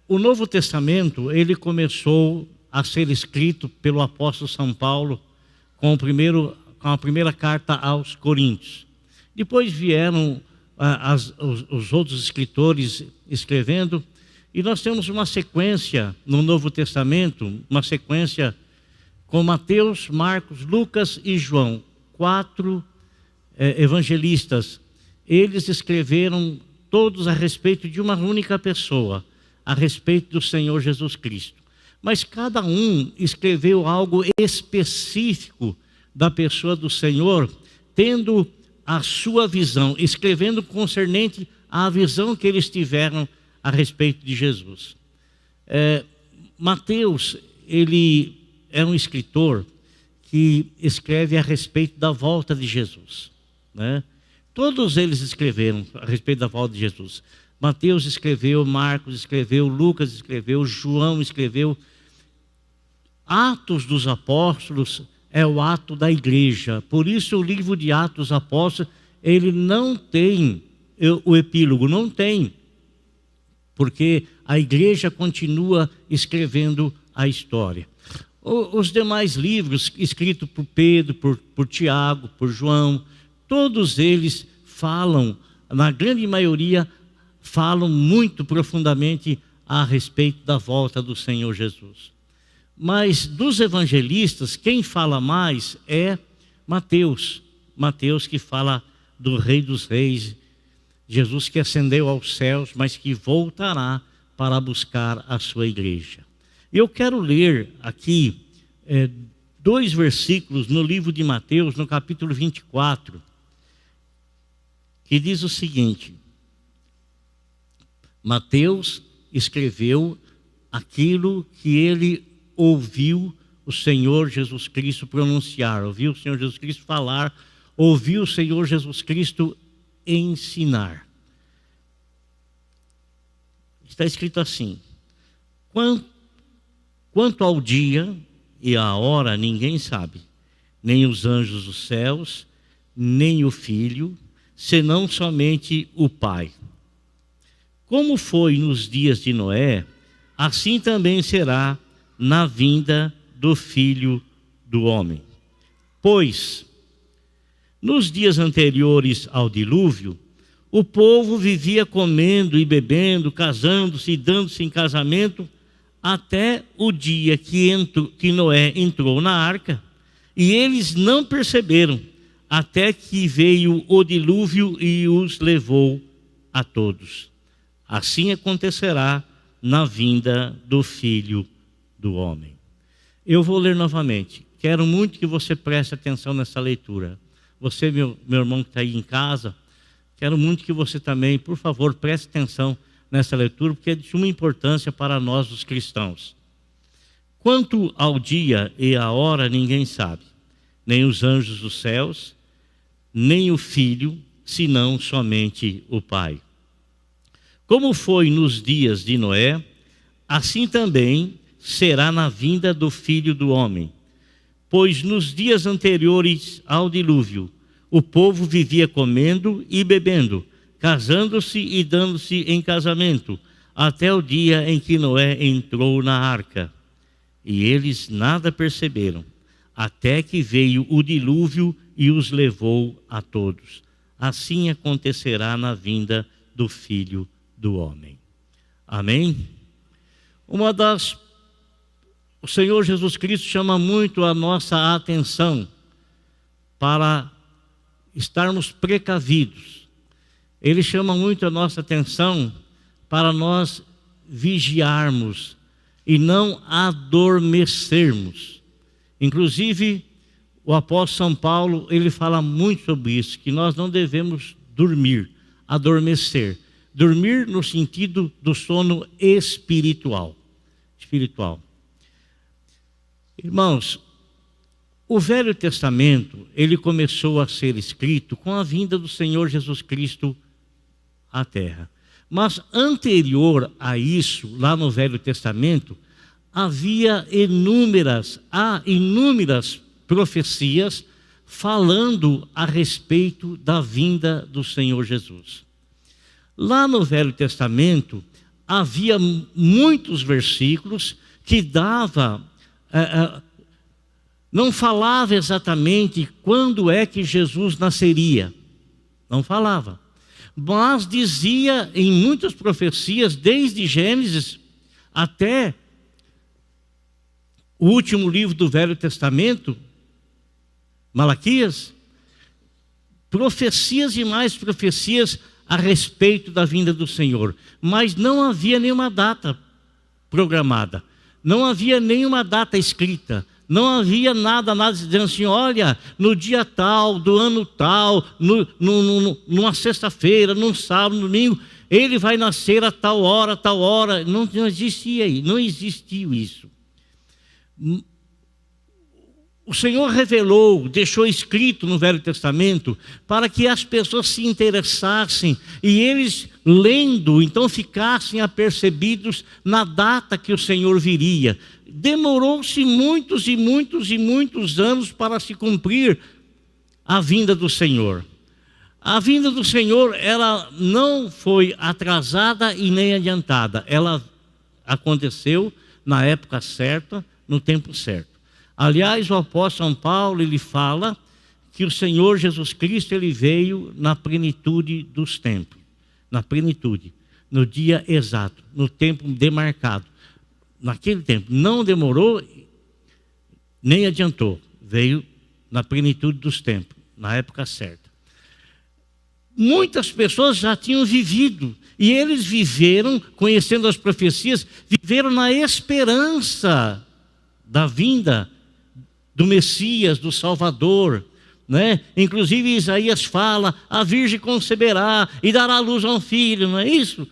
O Novo Testamento, ele começou a ser escrito pelo apóstolo São Paulo com a primeira carta aos Coríntios. Depois vieram os outros escritores escrevendo, e nós temos uma sequência no Novo Testamento, uma sequência com Mateus, Marcos, Lucas e João, 4 evangelistas. Eles escreveram todos a respeito de uma única pessoa, a respeito do Senhor Jesus Cristo. Mas cada um escreveu algo específico da pessoa do Senhor, tendo a sua visão, escrevendo concernente à visão que eles tiveram a respeito de Jesus. Mateus, ele é um escritor que escreve a respeito da volta de Jesus, né? Todos eles escreveram a respeito da volta de Jesus. Mateus escreveu, Marcos escreveu, Lucas escreveu, João escreveu. Atos dos Apóstolos é o ato da igreja. Por isso o livro de Atos dos Apóstolos, ele não tem o epílogo, não tem. Porque a igreja continua escrevendo a história. Os demais livros, escritos por Pedro, por Tiago, por João, todos eles falam, na grande maioria, falam muito profundamente a respeito da volta do Senhor Jesus. Mas dos evangelistas, quem fala mais é Mateus. Mateus que fala do Rei dos Reis, Jesus que ascendeu aos céus, mas que voltará para buscar a sua igreja. Eu quero ler aqui 2 versículos no livro de Mateus, no capítulo 24, que diz o seguinte: Mateus escreveu aquilo que ele ouviu o Senhor Jesus Cristo pronunciar, ouviu o Senhor Jesus Cristo falar, ouviu o Senhor Jesus Cristo ensinar. Está escrito assim: quanto ao dia e à hora ninguém sabe, nem os anjos dos céus, nem o Filho, senão somente o Pai. Como foi nos dias de Noé, assim também será na vinda do Filho do Homem. Pois, nos dias anteriores ao dilúvio, o povo vivia comendo e bebendo, casando-se e dando-se em casamento, até o dia que Noé entrou na arca, e eles não perceberam, até que veio o dilúvio e os levou a todos. Assim acontecerá na vinda do Filho do Homem. Eu vou ler novamente. Quero muito que você preste atenção nessa leitura. Você, meu irmão que está aí em casa, quero muito que você também, por favor, preste atenção nessa leitura, porque é de suma importância para nós, os cristãos. Quanto ao dia e à hora, ninguém sabe, nem os anjos dos céus, nem o Filho, senão somente o Pai. Como foi nos dias de Noé, assim também será na vinda do Filho do Homem. Pois nos dias anteriores ao dilúvio, o povo vivia comendo e bebendo, casando-se e dando-se em casamento, até o dia em que Noé entrou na arca. E eles nada perceberam, até que veio o dilúvio e os levou a todos. Assim acontecerá na vinda do Filho do Homem. Amém? O Senhor Jesus Cristo chama muito a nossa atenção para estarmos precavidos. Ele chama muito a nossa atenção para nós vigiarmos e não adormecermos. Inclusive, o apóstolo São Paulo, ele fala muito sobre isso, que nós não devemos dormir, adormecer. Dormir no sentido do sono espiritual. Irmãos, o Velho Testamento, ele começou a ser escrito com a vinda do Senhor Jesus Cristo à terra. Mas anterior a isso, lá no Velho Testamento, há inúmeras profecias falando a respeito da vinda do Senhor Jesus. Lá no Velho Testamento, havia muitos versículos que não falava exatamente quando é que Jesus nasceria. Não falava. Mas dizia em muitas profecias, desde Gênesis até o último livro do Velho Testamento, Malaquias, profecias e mais profecias a respeito da vinda do Senhor. Mas não havia nenhuma data programada, não havia nenhuma data escrita, não havia nada dizendo assim, olha, no dia tal, do ano tal, numa sexta-feira, num sábado, no domingo, ele vai nascer a tal hora, tal hora. Não existia isso, não existiu isso. O Senhor revelou, deixou escrito no Velho Testamento para que as pessoas se interessassem e eles, lendo, então ficassem apercebidos na data que o Senhor viria. Demorou-se muitos e muitos e muitos anos para se cumprir a vinda do Senhor. A vinda do Senhor, ela não foi atrasada e nem adiantada. Ela aconteceu na época certa, no tempo certo. Aliás, o apóstolo São Paulo, ele fala que o Senhor Jesus Cristo, ele veio na plenitude dos tempos. Na plenitude, no dia exato, no tempo demarcado. Naquele tempo, não demorou, nem adiantou. Veio na plenitude dos tempos, na época certa. Muitas pessoas já tinham vivido, e eles viveram, conhecendo as profecias, viveram na esperança da vinda do Messias, do Salvador, né? Inclusive Isaías fala, a virgem conceberá e dará luz a um filho, não é isso?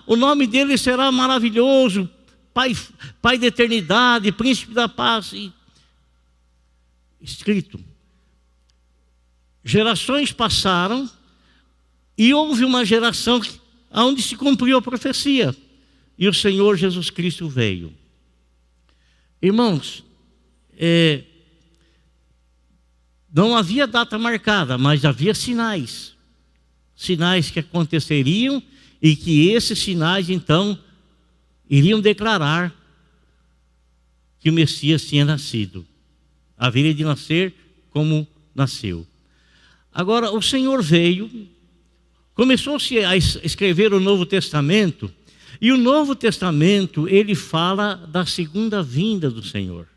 O nome dele será maravilhoso, Pai da eternidade, Príncipe da paz. Escrito. Gerações passaram e houve uma geração onde se cumpriu a profecia. E o Senhor Jesus Cristo veio. Irmãos, não havia data marcada, mas havia sinais. Sinais que aconteceriam e que esses sinais, então, iriam declarar que o Messias tinha nascido. Haveria de nascer como nasceu. Agora, o Senhor veio, começou-se a escrever o Novo Testamento, e o Novo Testamento, ele fala da segunda vinda do Senhor.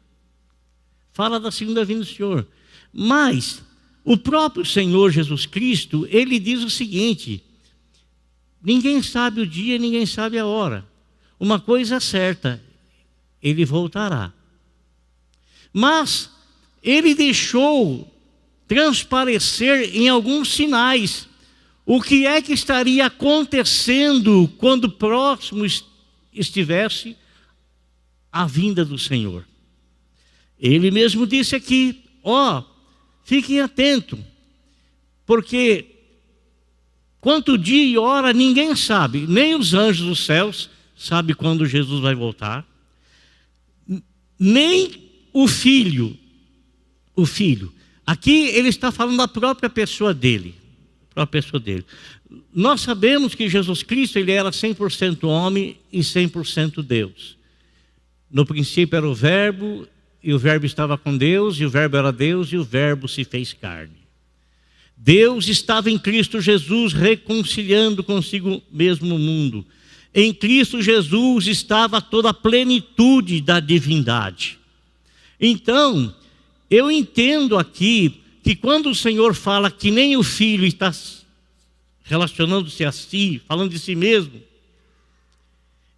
Fala da segunda vinda do Senhor. Mas o próprio Senhor Jesus Cristo, ele diz o seguinte: ninguém sabe o dia, ninguém sabe a hora. Uma coisa é certa, ele voltará. Mas ele deixou transparecer em alguns sinais o que é que estaria acontecendo quando próximo estivesse a vinda do Senhor. Ele mesmo disse aqui, fiquem atentos, porque quanto dia e hora ninguém sabe, nem os anjos dos céus sabem quando Jesus vai voltar, nem o Filho. Aqui ele está falando da própria pessoa dele. Nós sabemos que Jesus Cristo, ele era 100% homem e 100% Deus. No princípio era o Verbo, e o Verbo estava com Deus, e o Verbo era Deus, e o Verbo se fez carne. Deus estava em Cristo Jesus, reconciliando consigo mesmo o mundo. Em Cristo Jesus estava toda a plenitude da divindade. Então, eu entendo aqui que quando o Senhor fala que nem o Filho está relacionando-se a si, falando de si mesmo,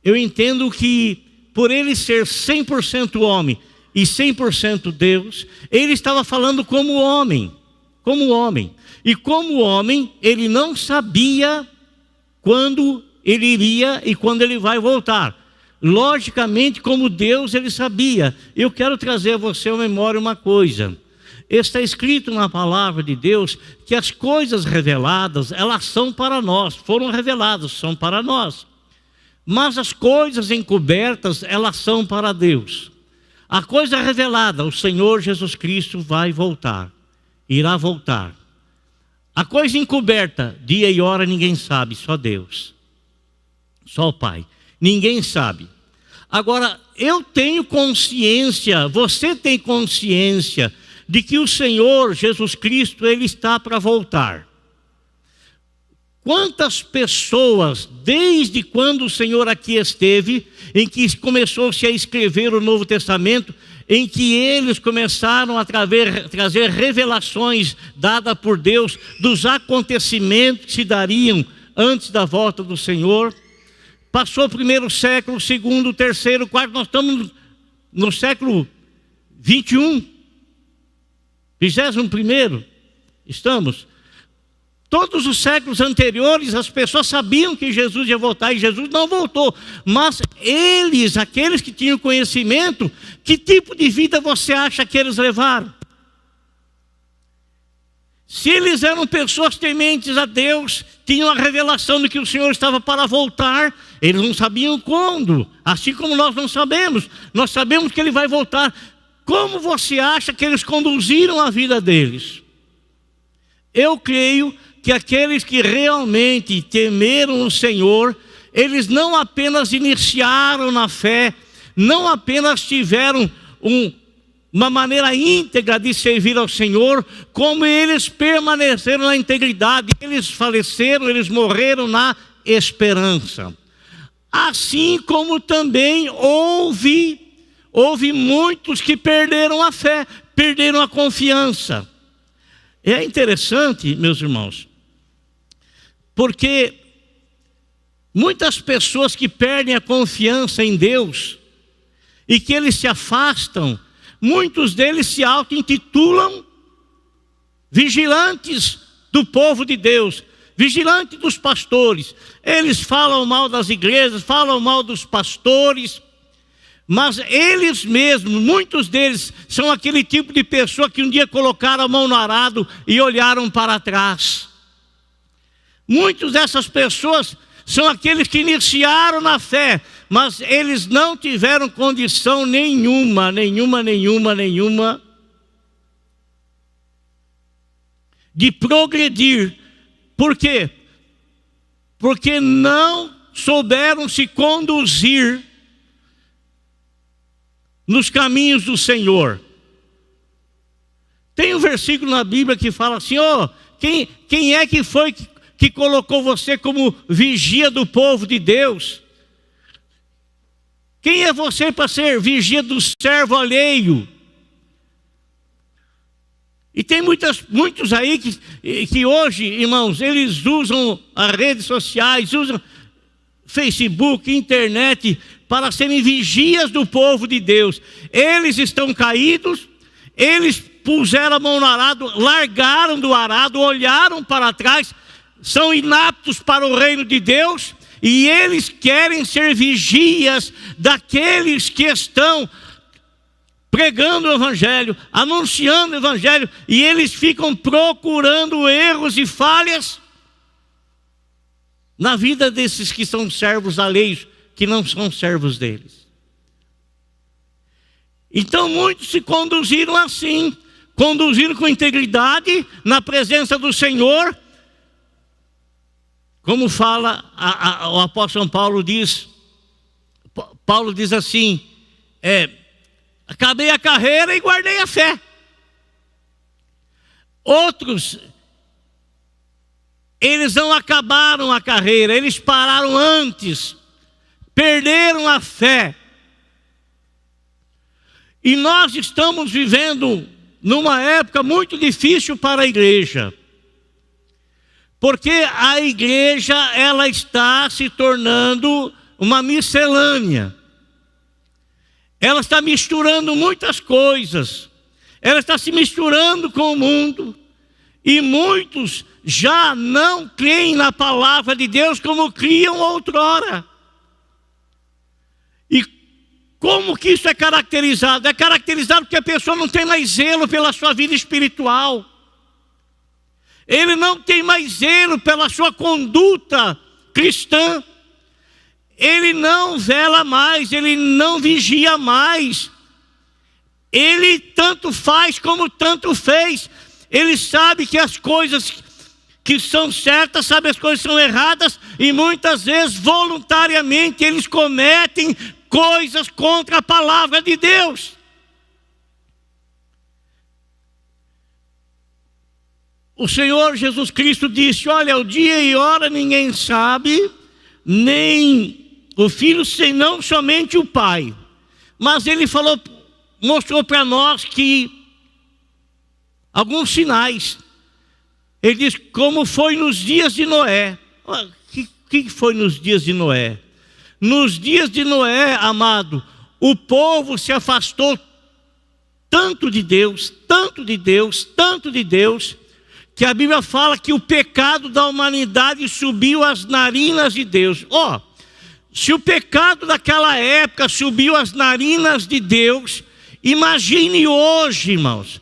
eu entendo que por ele ser 100% homem e 100% Deus, ele estava falando como homem. E como homem, ele não sabia quando ele iria e quando ele vai voltar. Logicamente, como Deus, ele sabia. Eu quero trazer a você à memória uma coisa. Está escrito na palavra de Deus que as coisas reveladas, elas são para nós, foram reveladas, são para nós. Mas as coisas encobertas, elas são para Deus. A coisa revelada, o Senhor Jesus Cristo vai voltar, irá voltar. A coisa encoberta, dia e hora ninguém sabe, só Deus, só o Pai. Ninguém sabe. Agora, eu tenho consciência, você tem consciência de que o Senhor Jesus Cristo, Ele está para voltar. Quantas pessoas, desde quando o Senhor aqui esteve, em que começou-se a escrever o Novo Testamento, em que eles começaram a trazer revelações dadas por Deus dos acontecimentos que se dariam antes da volta do Senhor. Passou o primeiro século, o segundo, o terceiro, o quarto, nós estamos no século 21, 21º, estamos. Todos os séculos anteriores, as pessoas sabiam que Jesus ia voltar e Jesus não voltou. Mas eles, aqueles que tinham conhecimento, que tipo de vida você acha que eles levaram? Se eles eram pessoas tementes a Deus, tinham a revelação de que o Senhor estava para voltar, eles não sabiam quando, assim como nós não sabemos. Nós sabemos que Ele vai voltar. Como você acha que eles conduziram a vida deles? Eu creio que aqueles que realmente temeram o Senhor, eles não apenas iniciaram na fé, não apenas tiveram uma maneira íntegra de servir ao Senhor, como eles permaneceram na integridade, eles faleceram, eles morreram na esperança. Assim como também houve muitos que perderam a fé, perderam a confiança. É interessante, meus irmãos, porque muitas pessoas que perdem a confiança em Deus e que eles se afastam, muitos deles se auto-intitulam vigilantes do povo de Deus, vigilantes dos pastores. Eles falam mal das igrejas, falam mal dos pastores, mas eles mesmos, muitos deles, são aquele tipo de pessoa que um dia colocaram a mão no arado e olharam para trás. Muitas dessas pessoas são aqueles que iniciaram na fé, mas eles não tiveram condição nenhuma de progredir. Por quê? Porque não souberam se conduzir nos caminhos do Senhor. Tem um versículo na Bíblia que fala assim: quem é que foi que colocou você como vigia do povo de Deus? Quem é você para ser vigia do servo alheio? E tem muitos aí que hoje, irmãos, eles usam as redes sociais, usam Facebook, internet, para serem vigias do povo de Deus. Eles estão caídos, eles puseram a mão no arado, largaram do arado, olharam para trás, são inaptos para o reino de Deus, e eles querem ser vigias daqueles que estão pregando o Evangelho, anunciando o Evangelho, e eles ficam procurando erros e falhas na vida desses que são servos alheios, que não são servos deles. Então muitos se conduziram assim, conduziram com integridade na presença do Senhor, como fala o apóstolo Paulo diz assim: acabei a carreira e guardei a fé. Outros, eles não acabaram a carreira, eles pararam antes, perderam a fé. E nós estamos vivendo numa época muito difícil para a igreja, porque a igreja, ela está se tornando uma miscelânea. Ela está misturando muitas coisas, ela está se misturando com o mundo, e muitos já não creem na palavra de Deus como criam outrora. E como que isso é caracterizado? É caracterizado porque a pessoa não tem mais zelo pela sua vida espiritual, ele não tem mais zelo pela sua conduta cristã, ele não vela mais, ele não vigia mais, ele tanto faz como tanto fez. Ele sabe que as coisas que são certas, sabem as coisas que são erradas, e muitas vezes, voluntariamente, eles cometem coisas contra a palavra de Deus. O Senhor Jesus Cristo disse: olha, o dia e hora ninguém sabe, nem o Filho, senão somente o Pai. Mas ele falou, mostrou para nós que alguns sinais. Ele diz como foi nos dias de Noé. O que foi nos dias de Noé? Nos dias de Noé, amado, o povo se afastou tanto de Deus, tanto de Deus, tanto de Deus, que a Bíblia fala que o pecado da humanidade subiu às narinas de Deus. Se o pecado daquela época subiu às narinas de Deus, imagine hoje, irmãos.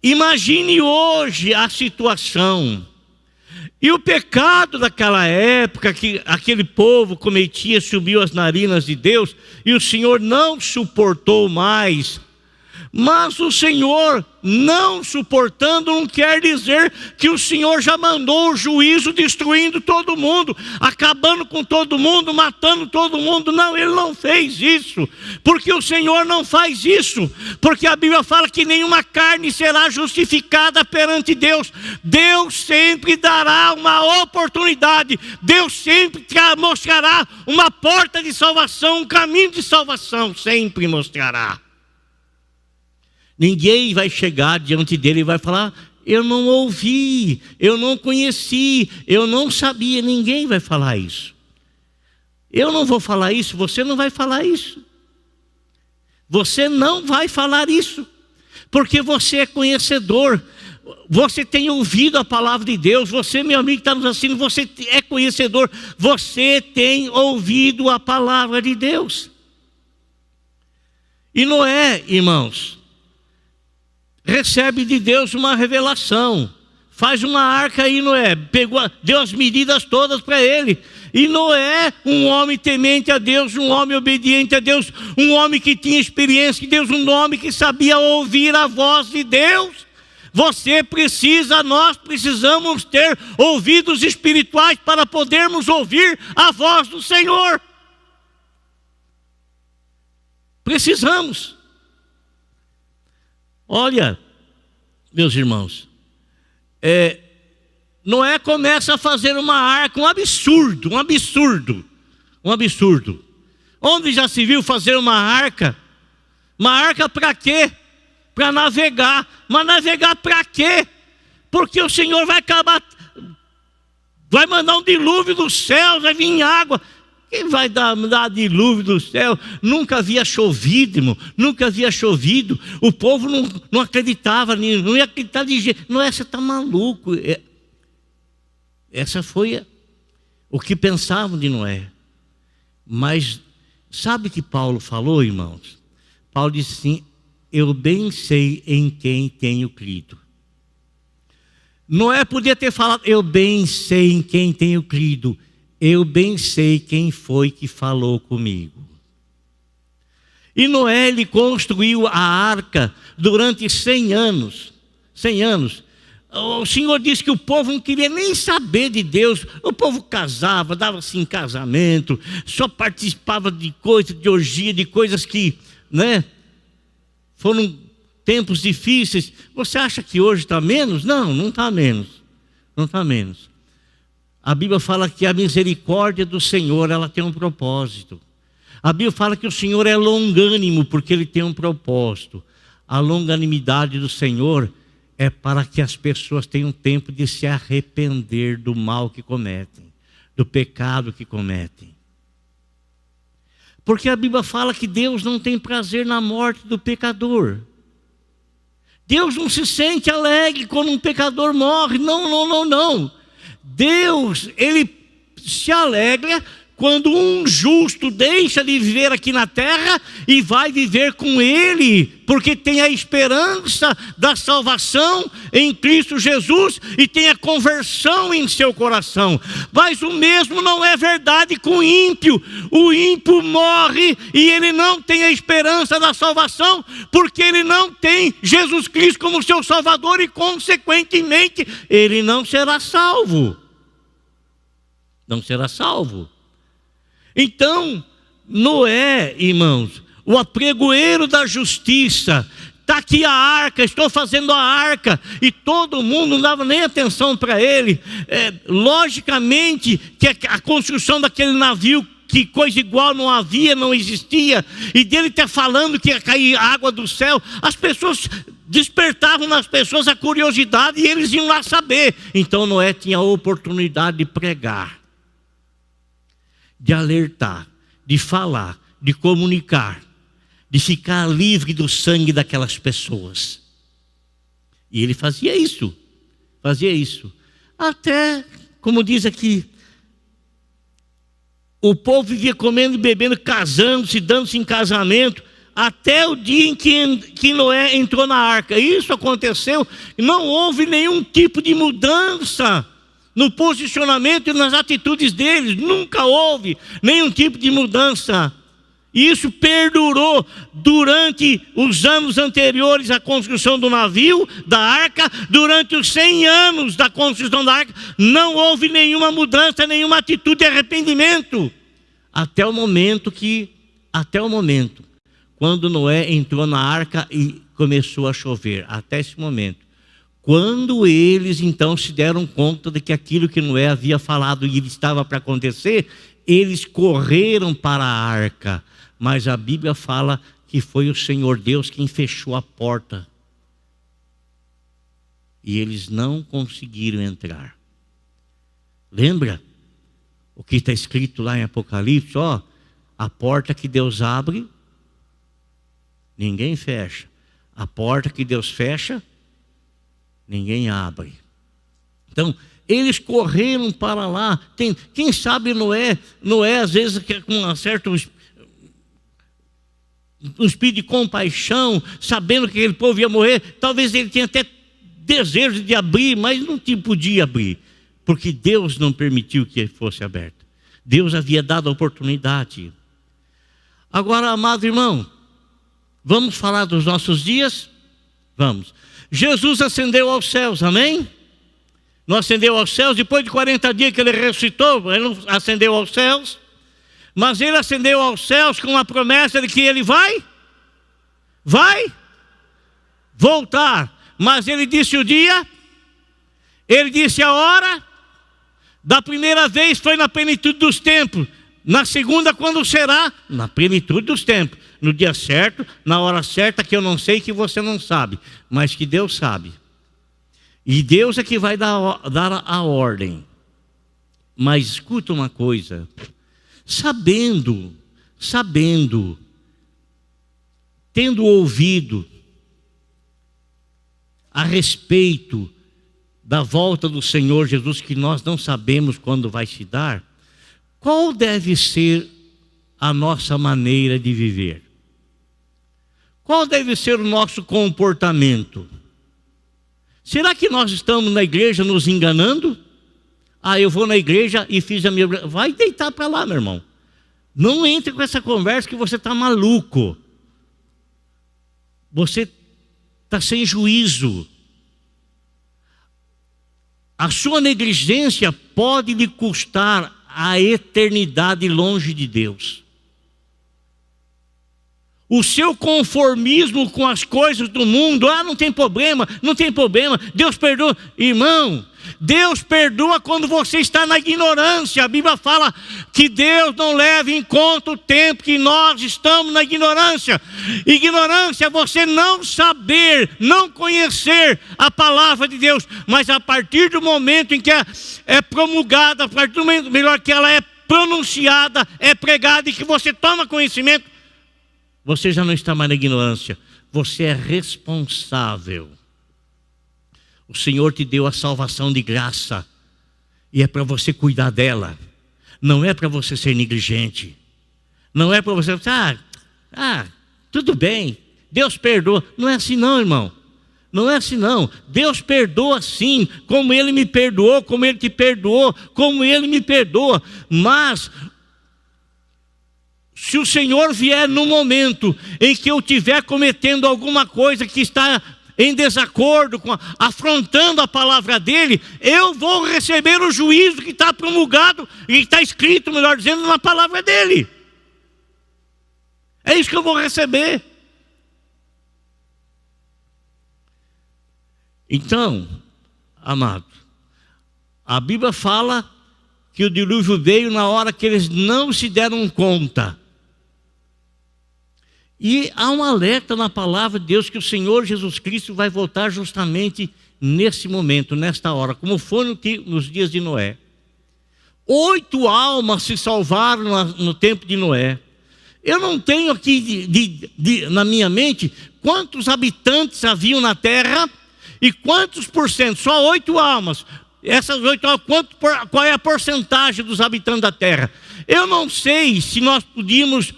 Imagine hoje a situação. E o pecado daquela época que aquele povo cometia subiu às narinas de Deus, e o Senhor não suportou mais. Mas o Senhor não suportando não quer dizer que o Senhor já mandou o juízo destruindo todo mundo, acabando com todo mundo, matando todo mundo. Não, Ele não fez isso, porque o Senhor não faz isso, porque a Bíblia fala que nenhuma carne será justificada perante Deus. Deus sempre dará uma oportunidade, Deus sempre mostrará uma porta de salvação, um caminho de salvação, sempre mostrará. Ninguém vai chegar diante dele e vai falar: eu não ouvi, eu não conheci, eu não sabia. Ninguém vai falar isso. Eu não vou falar isso, você não vai falar isso. Você não vai falar isso, porque você é conhecedor. Você tem ouvido a palavra de Deus. Você, meu amigo que está nos assistindo, você é conhecedor. Você tem ouvido a palavra de Deus. E Noé, irmãos, recebe de Deus uma revelação. Faz uma arca aí, Noé. Deu as medidas todas para ele. E Noé, um homem temente a Deus, um homem obediente a Deus, um homem que tinha experiência de Deus, um homem que sabia ouvir a voz de Deus. Nós precisamos ter ouvidos espirituais para podermos ouvir a voz do Senhor. Precisamos. Olha, meus irmãos, Noé começa a fazer uma arca, um absurdo. Onde já se viu fazer uma arca? Uma arca para quê? Para navegar. Mas navegar para quê? Porque o Senhor vai mandar um dilúvio do céu, vai vir água. Quem vai dar dilúvio do céu? Nunca havia chovido, irmão. Nunca havia chovido. O povo não acreditava nisso. Não ia acreditar de jeito. Não, você está maluco. Essa foi o que pensavam de Noé. Mas sabe o que Paulo falou, irmãos? Paulo disse assim: eu bem sei em quem tenho crido. Noé podia ter falado: eu bem sei em quem tenho crido. Eu bem sei quem foi que falou comigo. E Noé, ele construiu a arca durante 100 anos. 100 anos. O Senhor disse que o povo não queria nem saber de Deus. O povo casava, dava-se em casamento, só participava de coisas, de orgia, de coisas que, foram tempos difíceis. Você acha que hoje está menos? Não, não está menos. Não está menos. A Bíblia fala que a misericórdia do Senhor, ela tem um propósito. A Bíblia fala que o Senhor é longânimo, porque Ele tem um propósito. A longanimidade do Senhor é para que as pessoas tenham tempo de se arrepender do mal que cometem, do pecado que cometem. Porque a Bíblia fala que Deus não tem prazer na morte do pecador. Deus não se sente alegre quando um pecador morre. Não. Deus, Ele se alegra quando um justo deixa de viver aqui na terra e vai viver com Ele, porque tem a esperança da salvação em Cristo Jesus e tem a conversão em seu coração. Mas o mesmo não é verdade com o ímpio. O ímpio morre e ele não tem a esperança da salvação, porque ele não tem Jesus Cristo como seu Salvador e, consequentemente, ele não será salvo. Não será salvo. Então, Noé, irmãos, o apregoeiro da justiça, está aqui a arca, estou fazendo a arca, e todo mundo não dava nem atenção para ele. Logicamente que a construção daquele navio, que coisa igual não havia, não existia, e dele estar falando que ia cair água do céu, as pessoas despertavam nas pessoas a curiosidade e eles iam lá saber. Então Noé tinha a oportunidade de pregar, de alertar, de falar, de comunicar, de ficar livre do sangue daquelas pessoas. E ele fazia isso. Até, como diz aqui, o povo vivia comendo e bebendo, casando-se, dando-se em casamento, até o dia em que Noé entrou na arca. Isso aconteceu, não houve nenhum tipo de mudança no posicionamento e nas atitudes deles. Nunca houve nenhum tipo de mudança. E isso perdurou durante os anos anteriores à construção do navio, da arca. Durante os 100 anos da construção da arca, não houve nenhuma mudança, nenhuma atitude de arrependimento. Até o momento, quando Noé entrou na arca e começou a chover. Até esse momento. Quando eles então se deram conta de que aquilo que Noé havia falado e estava para acontecer, eles correram para a arca. Mas a Bíblia fala que foi o Senhor Deus quem fechou a porta. E eles não conseguiram entrar. Lembra o que está escrito lá em Apocalipse? A porta que Deus abre, ninguém fecha. A porta que Deus fecha, ninguém abre. Então, eles correram para lá. Quem sabe Noé às vezes com um certo espírito de compaixão, sabendo que aquele povo ia morrer, talvez ele tenha até desejo de abrir, mas não podia abrir, porque Deus não permitiu que fosse aberto. Deus havia dado a oportunidade. Agora, amado irmão, vamos falar dos nossos dias? Vamos. Jesus ascendeu aos céus, amém? Não ascendeu aos céus, depois de 40 dias que ele ressuscitou, ele não ascendeu aos céus, mas ele ascendeu aos céus com a promessa de que ele vai voltar. Mas ele disse o dia, ele disse a hora. Da primeira vez foi na plenitude dos tempos, na segunda quando será? Na plenitude dos tempos, no dia certo, na hora certa, que eu não sei, que você não sabe, mas que Deus sabe. E Deus é que vai dar a ordem. Mas escuta uma coisa, sabendo, tendo ouvido a respeito da volta do Senhor Jesus, que nós não sabemos quando vai se dar, qual deve ser a nossa maneira de viver? Qual deve ser o nosso comportamento? Será que nós estamos na igreja nos enganando? Eu vou na igreja e fiz a minha... Vai deitar para lá, meu irmão. Não entre com essa conversa que você está maluco. Você está sem juízo. A sua negligência pode lhe custar a eternidade longe de Deus. O seu conformismo com as coisas do mundo, não tem problema, Deus perdoa. Irmão, Deus perdoa quando você está na ignorância. A Bíblia fala que Deus não leva em conta o tempo que nós estamos na ignorância. Ignorância é você não saber, não conhecer a palavra de Deus. Mas a partir do momento em que é promulgada, a partir do momento, melhor, que ela é pronunciada, é pregada e que você toma conhecimento, você já não está mais na ignorância. Você é responsável. O Senhor te deu a salvação de graça, e é para você cuidar dela. Não é para você ser negligente. Não é para você tudo bem, Deus perdoa. Não é assim não, irmão. Não é assim não. Deus perdoa sim, como Ele me perdoou, como Ele te perdoou, como Ele me perdoa. Mas se o Senhor vier no momento em que eu estiver cometendo alguma coisa que está em desacordo, afrontando a palavra dele, eu vou receber o juízo que está promulgado e está escrito, melhor dizendo, na palavra dele. É isso que eu vou receber. Então, amado, a Bíblia fala que o dilúvio veio na hora que eles não se deram conta. E há um alerta na palavra de Deus que o Senhor Jesus Cristo vai voltar justamente nesse momento, nesta hora, como foi nos dias de Noé. 8 almas se salvaram no tempo de Noé. Eu não tenho aqui na minha mente quantos habitantes haviam na terra e quantos por cento, só 8 almas. Essas 8 almas, qual é a porcentagem dos habitantes da terra? Eu não sei se nós podíamos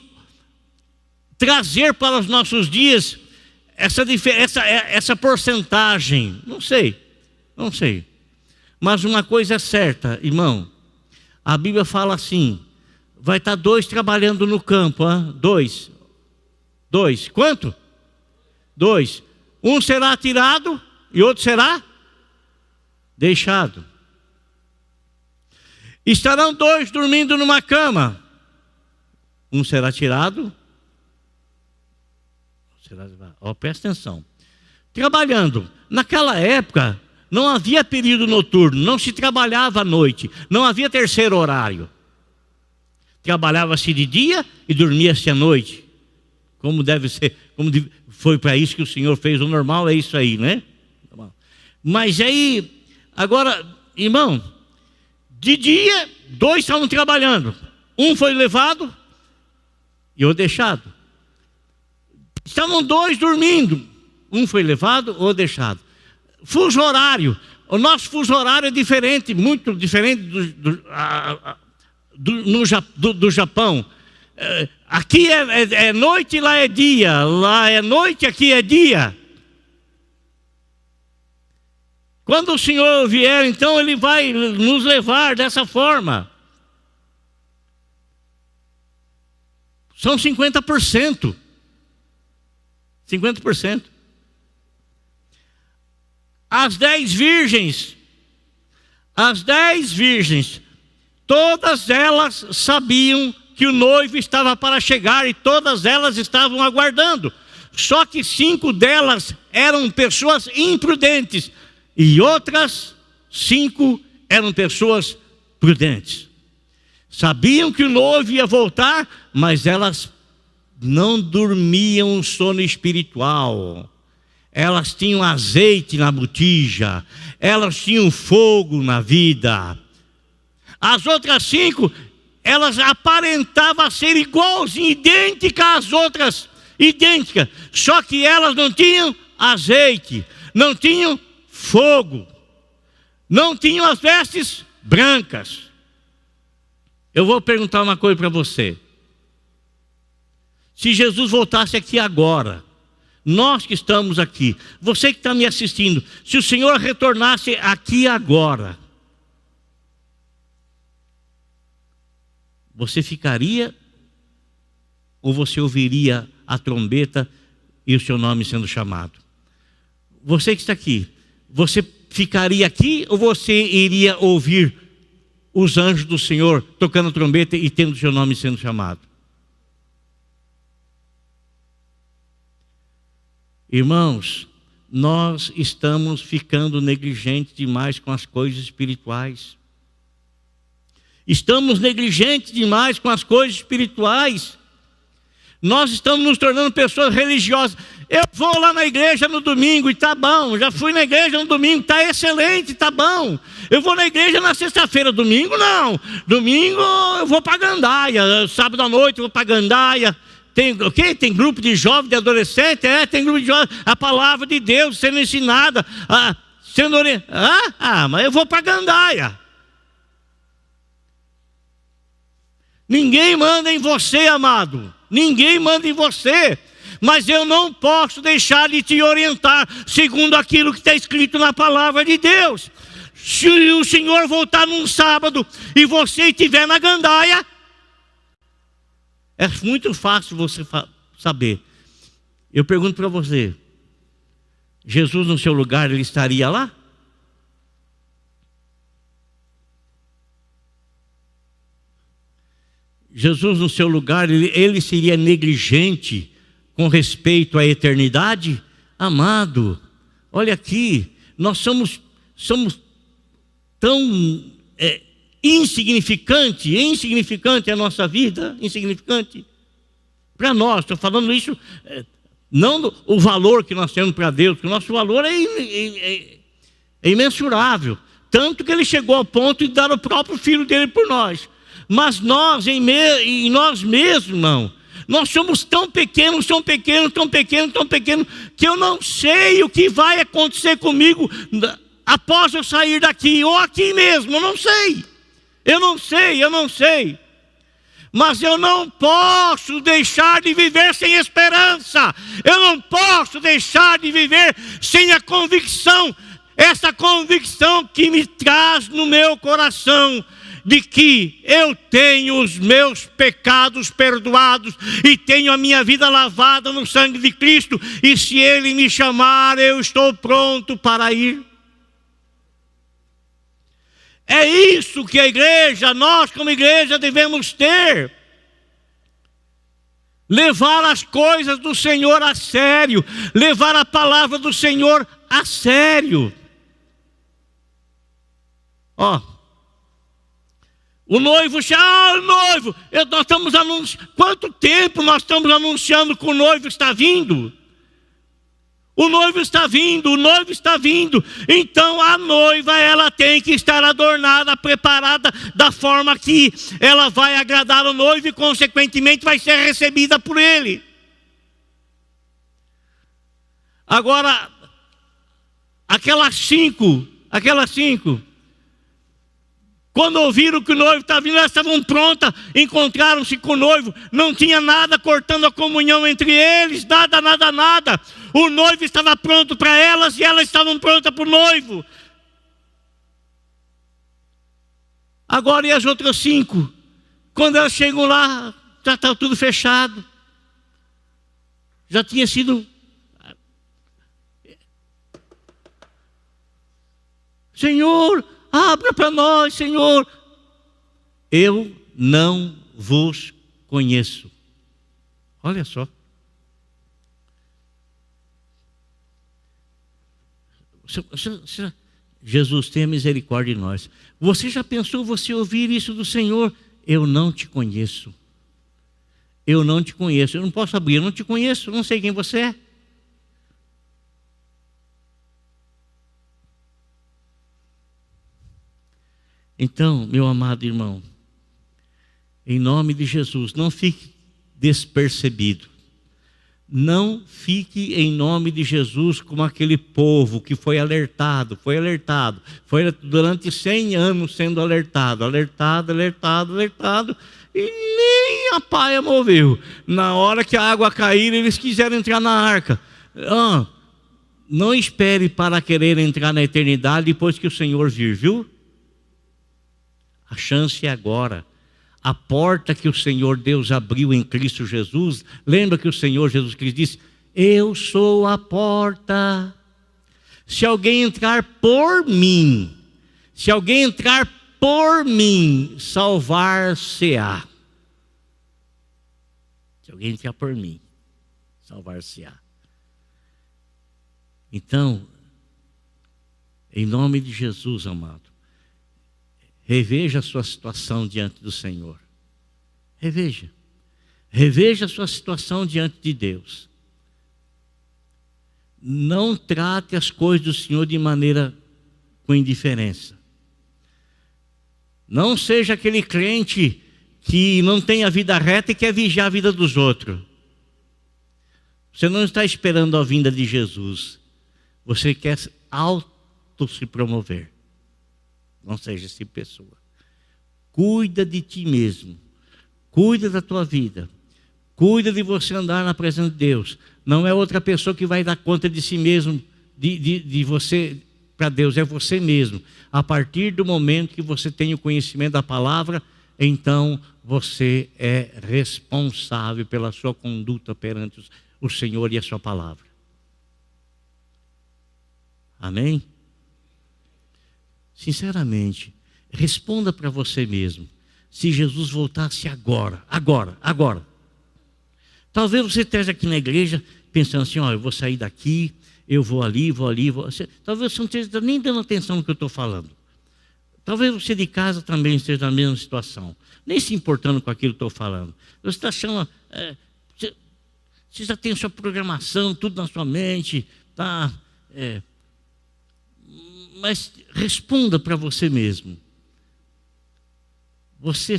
trazer para os nossos dias essa porcentagem. Não sei. Mas uma coisa é certa, irmão. A Bíblia fala assim: vai estar 2 trabalhando no campo, 2. Quanto? 2. Um será tirado e outro será deixado. Estarão 2 dormindo numa cama. Um será tirado. Presta atenção. Trabalhando. Naquela época, não havia período noturno, não se trabalhava à noite, não havia terceiro horário. Trabalhava-se de dia e dormia-se à noite. Como deve ser, foi para isso que o Senhor fez. O normal é isso aí, né? Mas aí, agora, irmão, de dia, 2 estavam trabalhando. Um foi levado e outro deixado. Estavam 2 dormindo. Um foi levado ou deixado. Fuso horário. O nosso fuso horário é diferente, muito diferente do Japão. Aqui é noite, lá é dia. Lá é noite, aqui é dia. Quando o Senhor vier, então Ele vai nos levar dessa forma. São 50%. 50%. As 10 virgens, todas elas sabiam que o noivo estava para chegar e todas elas estavam aguardando. Só que 5 delas eram pessoas imprudentes e outras 5 eram pessoas prudentes. Sabiam que o noivo ia voltar, mas elas não dormiam um sono espiritual. Elas tinham azeite na botija, elas tinham fogo na vida. As outras 5, elas aparentavam ser igualzinhas, idênticas às outras, idênticas. Só que elas não tinham azeite, não tinham fogo, não tinham as vestes brancas. Eu vou perguntar uma coisa para você. Se Jesus voltasse aqui agora, nós que estamos aqui, você que está me assistindo, se o Senhor retornasse aqui agora, você ficaria ou você ouviria a trombeta e o seu nome sendo chamado? Você que está aqui, você ficaria aqui ou você iria ouvir os anjos do Senhor tocando trombeta e tendo o seu nome sendo chamado? Irmãos, nós estamos ficando negligentes demais com as coisas espirituais. Estamos negligentes demais com as coisas espirituais. Nós estamos nos tornando pessoas religiosas. Eu vou lá na igreja no domingo e tá bom. Já fui na igreja no domingo, tá excelente, tá bom. Eu vou na igreja na sexta-feira, domingo não. Domingo eu vou para Gandaia, sábado à noite eu vou para Gandaia. Tem grupo de jovens, de adolescentes, tem grupo de jovens, a palavra de Deus sendo ensinada, sendo orientada. Mas eu vou para Gandaia. Ninguém manda em você, amado. Ninguém manda em você. Mas eu não posso deixar de te orientar segundo aquilo que está escrito na palavra de Deus. Se o Senhor voltar num sábado e você estiver na gandaia, é muito fácil você saber. Eu pergunto para você, Jesus no seu lugar, ele estaria lá? Jesus no seu lugar, ele seria negligente com respeito à eternidade? Amado, olha aqui, nós somos tão insignificante a nossa vida, insignificante. Para nós, estou falando isso, não o valor que nós temos para Deus, porque o nosso valor é imensurável. Tanto que ele chegou ao ponto de dar o próprio Filho dele por nós. Mas nós, em nós mesmos, irmão, nós somos tão pequenos, que eu não sei o que vai acontecer comigo após eu sair daqui, ou aqui mesmo, eu não sei. Mas eu não posso deixar de viver sem esperança. Eu não posso deixar de viver sem a convicção, essa convicção que me traz no meu coração, de que eu tenho os meus pecados perdoados e tenho a minha vida lavada no sangue de Cristo, e se Ele me chamar, eu estou pronto para ir. É isso que a igreja, nós como igreja devemos ter. Levar as coisas do Senhor a sério, levar a palavra do Senhor a sério. O noivo, nós estamos anunciando, quanto tempo nós estamos anunciando que o noivo está vindo? O noivo está vindo. Então a noiva, ela tem que estar adornada, preparada da forma que ela vai agradar o noivo e consequentemente vai ser recebida por ele. Agora, aquelas cinco, quando ouviram que o noivo estava vindo, elas estavam prontas, encontraram-se com o noivo, não tinha nada cortando a comunhão entre eles, nada. O noivo estava pronto para elas e elas estavam prontas para o noivo. Agora, e as outras 5? Quando elas chegam lá, já está tudo fechado. Já tinha sido... Senhor, abra para nós, Senhor. Eu não vos conheço. Olha só. Jesus, tenha misericórdia de nós. Você já pensou você ouvir isso do Senhor? Eu não te conheço. Eu não te conheço. Eu não posso abrir, eu não te conheço, eu não sei quem você é. Então, meu amado irmão, em nome de Jesus, não fique despercebido. Não fique em nome de Jesus como aquele povo que foi alertado, foi durante 100 anos sendo alertado, e nem a paia moveu. Na hora que a água cair, eles quiseram entrar na arca. Não espere para querer entrar na eternidade depois que o Senhor vir, viu? A chance é agora. A porta que o Senhor Deus abriu em Cristo Jesus, lembra que o Senhor Jesus Cristo disse: eu sou a porta. Se alguém entrar por mim, salvar-se-á. Se alguém entrar por mim, salvar-se-á. Então, em nome de Jesus, amado, reveja a sua situação diante do Senhor. Reveja a sua situação diante de Deus. Não trate as coisas do Senhor de maneira com indiferença. Não seja aquele crente que não tem a vida reta e quer vigiar a vida dos outros. Você não está esperando a vinda de Jesus. Você quer auto se promover. Não seja essa pessoa. Cuida de ti mesmo. Cuida da tua vida. Cuida de você andar na presença de Deus. Não é outra pessoa que vai dar conta de si mesmo, de você para Deus, é você mesmo. A partir do momento que você tem o conhecimento da palavra, então você é responsável pela sua conduta perante o Senhor e a sua palavra. Amém? Sinceramente, responda para você mesmo. Se Jesus voltasse agora. Talvez você esteja aqui na igreja pensando assim, eu vou sair daqui, eu vou ali. Talvez você não esteja nem dando atenção no que eu estou falando. Talvez você de casa também esteja na mesma situação, nem se importando com aquilo que eu estou falando. Você está achando, você já tem sua programação, tudo na sua mente, tá? Mas responda para você mesmo. Você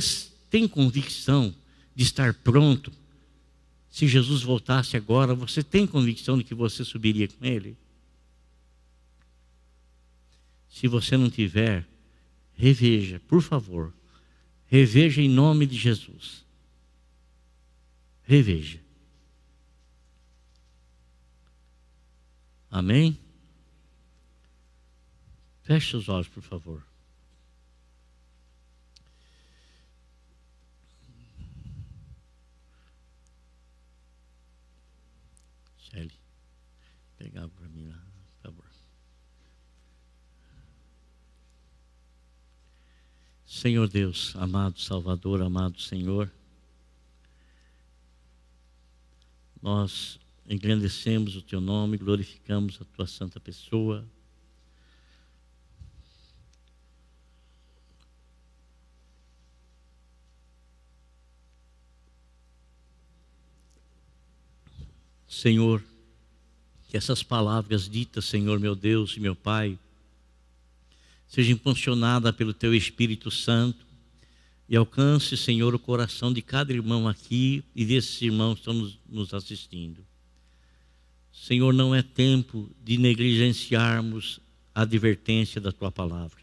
tem convicção de estar pronto? Se Jesus voltasse agora, você tem convicção de que você subiria com Ele? Se você não tiver, reveja, por favor. Reveja em nome de Jesus. Reveja. Amém? Feche os olhos, por favor. Shelly, pegar para mim lá, por favor. Senhor Deus, amado Salvador, amado Senhor, nós engrandecemos o Teu nome, glorificamos a Tua santa pessoa. Senhor, que essas palavras ditas, Senhor, meu Deus e meu Pai, sejam impulsionadas pelo Teu Espírito Santo e alcance, Senhor, o coração de cada irmão aqui e desses irmãos que estão nos assistindo. Senhor, não é tempo de negligenciarmos a advertência da Tua palavra.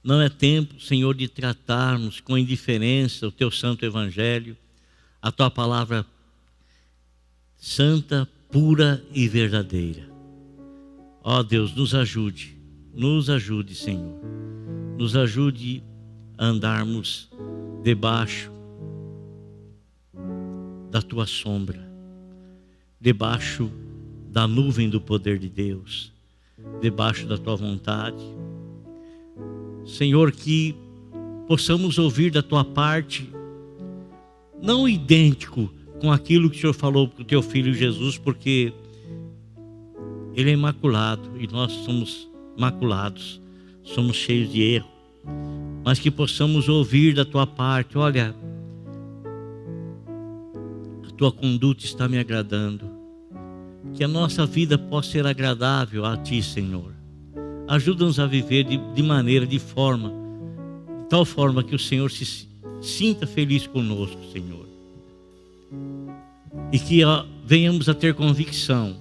Não é tempo, Senhor, de tratarmos com indiferença o Teu santo Evangelho, a Tua palavra santa, pura e verdadeira. Ó Deus, nos ajude, Senhor. Nos ajude a andarmos debaixo da Tua sombra, debaixo da nuvem do poder de Deus, debaixo da Tua vontade. Senhor, que possamos ouvir da Tua parte, não idêntico com aquilo que o Senhor falou para o Teu Filho Jesus, porque Ele é imaculado e nós somos maculados, somos cheios de erro, mas que possamos ouvir da Tua parte: olha, a Tua conduta está me agradando, que a nossa vida possa ser agradável a Ti, Senhor. Ajuda-nos a viver de maneira, de tal forma que o Senhor se sinta feliz conosco, Senhor. E que venhamos a ter a convicção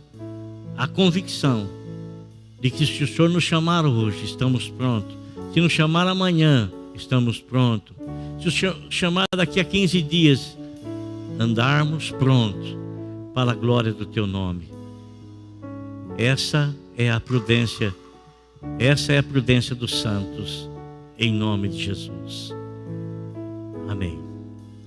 de que se o Senhor nos chamar hoje, estamos prontos. Se nos chamar amanhã, estamos prontos. Se o Senhor chamar daqui a 15 dias, andarmos prontos para a glória do Teu nome. Essa é a prudência dos santos, em nome de Jesus. Amém.